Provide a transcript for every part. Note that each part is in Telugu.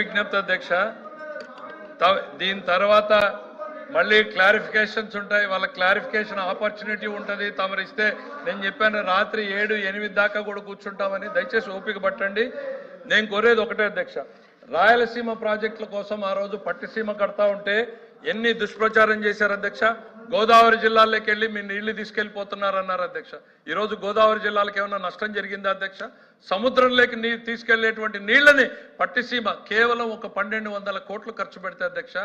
విజ్ఞప్తి అధ్యక్ష, దీని తర్వాత మళ్ళీ క్లారిఫికేషన్స్ ఉంటాయి. వాళ్ళ క్లారిఫికేషన్ ఆపర్చునిటీ ఉంటుంది. తమరిస్తే నేను చెప్పాను రాత్రి 7, 8 దాకా కూడా కూర్చుంటామని. దయచేసి ఓపిక పట్టండి. నేను కోరేది ఒకటే అధ్యక్ష, రాయలసీమ ప్రాజెక్టుల కోసం ఆ రోజు పట్టిసీమ కడతా ఉంటే ఎన్ని దుష్ప్రచారం చేశారు అధ్యక్ష. గోదావరి జిల్లాల్లోకి వెళ్ళి మీ నీళ్లు తీసుకెళ్లిపోతున్నారన్నారు అధ్యక్ష. ఈరోజు గోదావరి జిల్లాలకు ఏమైనా నష్టం జరిగిందా అధ్యక్ష? సముద్రంలోకి తీసుకెళ్లేటువంటి నీళ్లని పట్టిసీమ కేవలం ఒక 1200 కోట్లు ఖర్చు పెడితే అధ్యక్ష,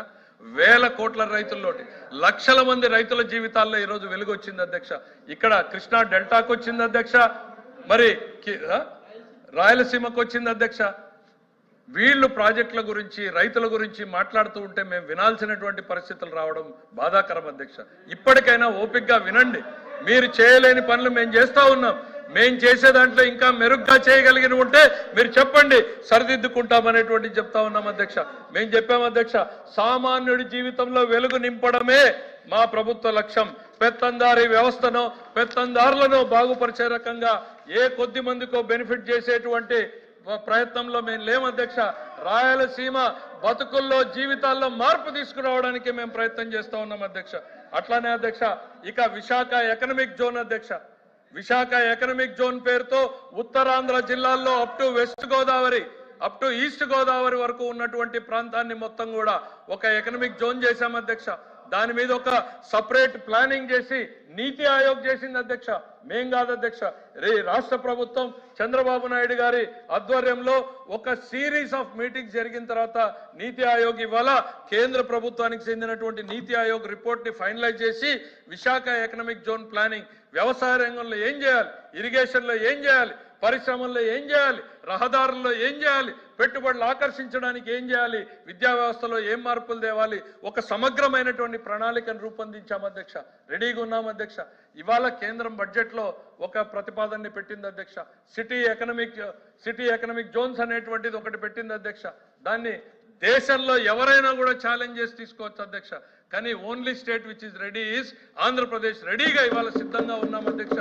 వేల కోట్ల రైతుల్లోటి లక్షల మంది రైతుల జీవితాల్లో ఈరోజు వెలుగు వచ్చింది అధ్యక్ష. ఇక్కడ కృష్ణా డెల్టాకు వచ్చింది అధ్యక్ష, మరి రాయలసీమకు వచ్చింది అధ్యక్ష. వీళ్ళు ప్రాజెక్టుల గురించి రైతుల గురించి మాట్లాడుతూ ఉంటే మేము వినాల్సినటువంటి పరిస్థితులు రావడం బాధాకరం అధ్యక్ష. ఇప్పటికైనా ఓపికగా వినండి. మీరు చేయలేని పనులు మేము చేస్తా ఉన్నాం. మేము చేసే దాంట్లో ఇంకా మెరుగ్గా చేయగలిగిన ఉంటే మీరు చెప్పండి, సరిదిద్దుకుంటామనేటువంటి చెప్తా ఉన్నాం అధ్యక్ష. మేము చెప్పాం అధ్యక్ష, సామాన్యుడి జీవితంలో వెలుగు నింపడమే మా ప్రభుత్వ లక్ష్యం. పెత్తందారీ వ్యవస్థను పెత్తందారులను బాగుపరిచే రకంగా ఏ కొద్ది మందికో బెనిఫిట్ చేసేటువంటి ప్రయత్నంలో మేము లేము అధ్యక్ష. రాయలసీమ బతుకుల్లో జీవితాల్లో మార్పు తీసుకురావడానికి మేము ప్రయత్నం చేస్తా ఉన్నాం అధ్యక్ష. అట్లానే అధ్యక్ష, ఇక విశాఖ ఎకనామిక్ జోన్ అధ్యక్ష, విశాఖ ఎకనామిక్ జోన్ పేరుతో ఉత్తరాంధ్ర జిల్లాల్లో up to west Godavari up to east Godavari వరకు ఉన్నటువంటి ప్రాంతాన్ని మొత్తం కూడా ఒక ఎకనామిక్ జోన్ చేశాం అధ్యక్ష. దాని మీద ఒక సపరేట్ ప్లానింగ్ చేసి నీతి ఆయోగ్ చేసింది అధ్యక్ష. మేం కాదు అధ్యక్ష, రాష్ట్ర ప్రభుత్వం చంద్రబాబు నాయుడు గారి ఆధ్వర్యంలో ఒక సిరీస్ ఆఫ్ మీటింగ్స్ జరిగిన తర్వాత నీతి ఆయోగ్ ఇవాళ కేంద్ర ప్రభుత్వానికి చెందినటువంటి నీతి ఆయోగ్ రిపోర్ట్ ని ఫైనలైజ్ చేసి విశాఖ ఎకనామిక్ జోన్ ప్లానింగ్, వ్యవసాయ రంగంలో ఏం చేయాలి, ఇరిగేషన్ లో ఏం చేయాలి, పరిశ్రమల్లో ఏం చేయాలి, రహదారుల్లో ఏం చేయాలి, పెట్టుబడులు ఆకర్షించడానికి ఏం చేయాలి, విద్యా వ్యవస్థలో ఏం మార్పులు తేవాలి, ఒక సమగ్రమైనటువంటి ప్రణాళికను రూపొందించాం అధ్యక్ష. రెడీగా ఉన్నాం అధ్యక్ష. ఇవాళ కేంద్రం బడ్జెట్ లో ఒక ప్రతిపాదనని పెట్టింది అధ్యక్ష. సిటీ ఎకనామిక్ జోన్స్ అనేటువంటిది ఒకటి పెట్టింది అధ్యక్ష. దాన్ని దేశంలో ఎవరైనా కూడా ఛాలెంజ్ చేసి తీసుకోవచ్చు అధ్యక్ష. కానీ only state which is ready is Andhra Pradesh. రెడీగా ఇవాళ సిద్ధంగా ఉన్నాం అధ్యక్ష.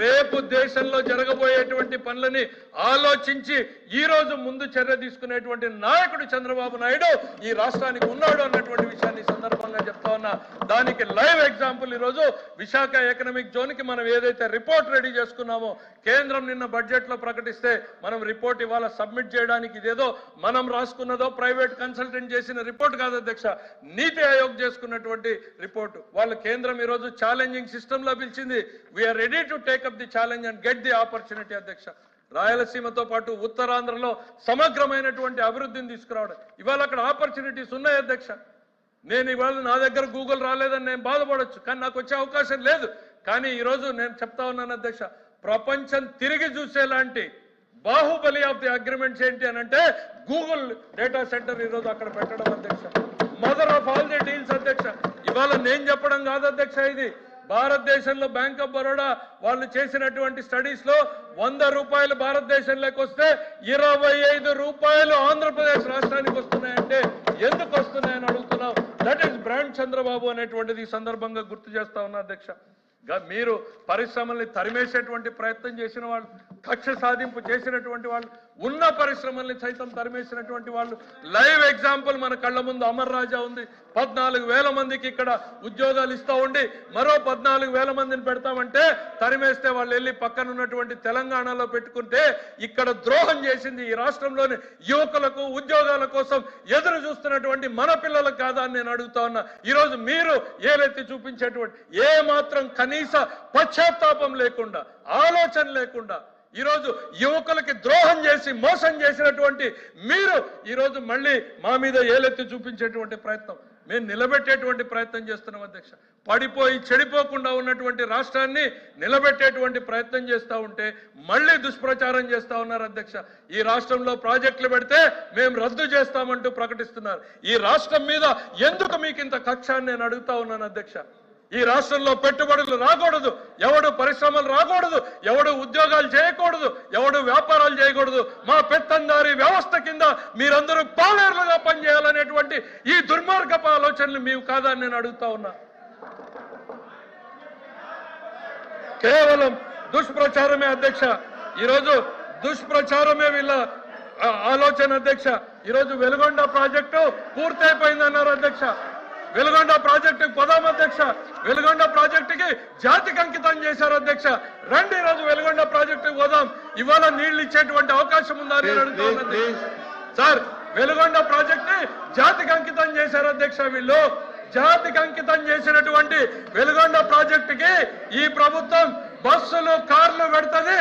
రేపు దేశంలో జరగబోయేటువంటి పనులని ఆలోచించి ఈ రోజు ముందు చర్య తీసుకునేటువంటి నాయకుడు చంద్రబాబు నాయుడు ఈ రాష్ట్రానికి ఉన్నాడు అన్నటువంటి విషయాన్ని సందర్భంగా చెప్తా ఉన్నా. దానికి లైవ్ ఎగ్జాంపుల్ ఈరోజు విశాఖ ఎకనామిక్ జోన్ కి మనం ఏదైతే రిపోర్ట్ రెడీ చేసుకున్నామో, కేంద్రం నిన్న బడ్జెట్ లో ప్రకటిస్తే మనం రిపోర్ట్ ఇవాళ సబ్మిట్ చేయడానికి ఇదేదో మనం రాసుకున్నదో ప్రైవేట్ కన్సల్టెంట్ చేసిన రిపోర్ట్ కాదు అధ్యక్ష, నీతి ఆయోగ్ చేసుకున్నటువంటి రిపోర్టు. వాళ్ళు కేంద్రం ఈరోజు ఛాలెంజింగ్ సిస్టమ్ లో పిలిచింది. We're ready to take up the challenge and get the opportunity అధ్యక్ష. రాయలసీమతో పాటు ఉత్తరాంధ్రలో సమగ్రమైనటువంటి అభివృద్ధిని తీసుకురావడం, ఇవాళ అక్కడ ఆపర్చునిటీస్ ఉన్నాయి అధ్యక్ష. నేను ఇవాళ నా దగ్గర గూగుల్ రాలేదని నేను బాధపడొచ్చు, కానీ నాకు వచ్చే అవకాశం లేదు. కానీ ఈరోజు నేను చెప్తా ఉన్నాను అధ్యక్ష, ప్రపంచం తిరిగి చూసేలాంటి బాహుబలి ఆఫ్ ది అగ్రిమెంట్స్ ఏంటి అని అంటే గూగుల్ డేటా సెంటర్ ఈరోజు అక్కడ పెట్టడం అధ్యక్ష. Mother of all the deals అధ్యక్ష. ఇవాళ నేను చెప్పడం కాదు అధ్యక్ష, ఇది భారతదేశంలో బ్యాంక్ ఆఫ్ బరోడా వాళ్ళు చేసినటువంటి స్టడీస్ లో 100 రూపాయలు భారతదేశంలోకి వస్తే 25 రూపాయలు ఆంధ్రప్రదేశ్ రాష్ట్రానికి వస్తున్నాయంటే ఎందుకు వస్తున్నాయని అడుగుతున్నాం. దట్ ఈస్ బ్రాండ్ చంద్రబాబు అనేటువంటిది ఈ సందర్భంగా గుర్తు చేస్తా ఉన్నా అధ్యక్ష. మీరు పరిశ్రమల్ని తరిమేసేటువంటి ప్రయత్నం చేసిన వాళ్ళు, కక్ష సాధింపు చేసినటువంటి వాళ్ళు, ఉన్న పరిశ్రమల్ని సైతం తరిమేసినటువంటి వాళ్ళు. లైవ్ ఎగ్జాంపుల్ మన కళ్ళ ముందు అమర్ రాజా ఉంది. 14,000 మందికి ఇక్కడ ఉద్యోగాలు ఇస్తా ఉండి మరో 14,000 మందిని పెడతామంటే తరిమేస్తే వాళ్ళు వెళ్ళి పక్కన ఉన్నటువంటి తెలంగాణలో పెట్టుకుంటే ఇక్కడ ద్రోహం చేసింది ఈ రాష్ట్రంలోని యువకులకు ఉద్యోగాల కోసం ఎదురు చూస్తున్నటువంటి మన పిల్లలకు కాదా అని నేను అడుగుతా ఉన్నా. ఈరోజు మీరు ఏలెత్తి చూపించేటువంటి ఏ మాత్రం కనీస పశ్చాత్తాపం లేకుండా, ఆలోచన లేకుండా ఈరోజు యువకులకి ద్రోహం చేసి మోసం చేసినటువంటి మీరు ఈరోజు మళ్ళీ మా మీద ఏలెత్తి చూపించేటువంటి ప్రయత్నం, మేము నిలబెట్టేటువంటి ప్రయత్నం చేస్తున్నాం అధ్యక్ష. పడిపోయి చెడిపోకుండా ఉన్నటువంటి రాష్ట్రాన్ని నిలబెట్టేటువంటి ప్రయత్నం చేస్తూ ఉంటే మళ్ళీ దుష్ప్రచారం చేస్తూ ఉన్నారు అధ్యక్ష. ఈ రాష్ట్రంలో ప్రాజెక్టులు పెడితే మేము రద్దు చేస్తామంటూ ప్రకటిస్తున్నారు. ఈ రాష్ట్రం మీద ఎందుకు మీకు ఇంత కక్ష అని నేను అడుగుతా ఉన్నాను అధ్యక్ష. ఈ రాష్ట్రంలో పెట్టుబడులు రాకూడదు, ఎవడు పరిశ్రమలు రాకూడదు, ఎవడు ఉద్యోగాలు చేయకూడదు, ఎవడు వ్యాపారాలు చేయకూడదు. మా పెత్తందారీ వ్యవస్థ కింద మీరందరూ పాలేరులుగా పనిచేయాలనేటువంటి ఈ దుర్మార్గపు ఆలోచనలు మేము కాదని నేను అడుగుతా ఉన్నా. కేవలం దుష్ప్రచారమే అధ్యక్ష. ఈరోజు దుష్ప్రచారమే వీళ్ళ ఆలోచన అధ్యక్ష. ఈరోజు వెలుగొండ ప్రాజెక్టు పూర్తయిపోయిందన్నారు అధ్యక్ష. వెలుగొండ ప్రాజెక్టుకి పోదాం అధ్యక్ష. వెలుగొండ ప్రాజెక్టుకి జాతికి అంకితం చేశారు అధ్యక్ష. రండి ఈరోజు వెలుగొండ ప్రాజెక్టుకి పోదాం. ఇవాళ నీళ్లు ఇచ్చేటువంటి అవకాశం ఉందా అని అడుగుతాను సార్. వెలుగొండ ప్రాజెక్ట్ ని జాతికి అంకితం చేశారు అధ్యక్ష. వీళ్ళు జాతికి అంకితం చేసినటువంటి వెలుగొండ ప్రాజెక్టుకి ఈ ప్రభుత్వం బస్సులు కార్లు పెడుతుంది.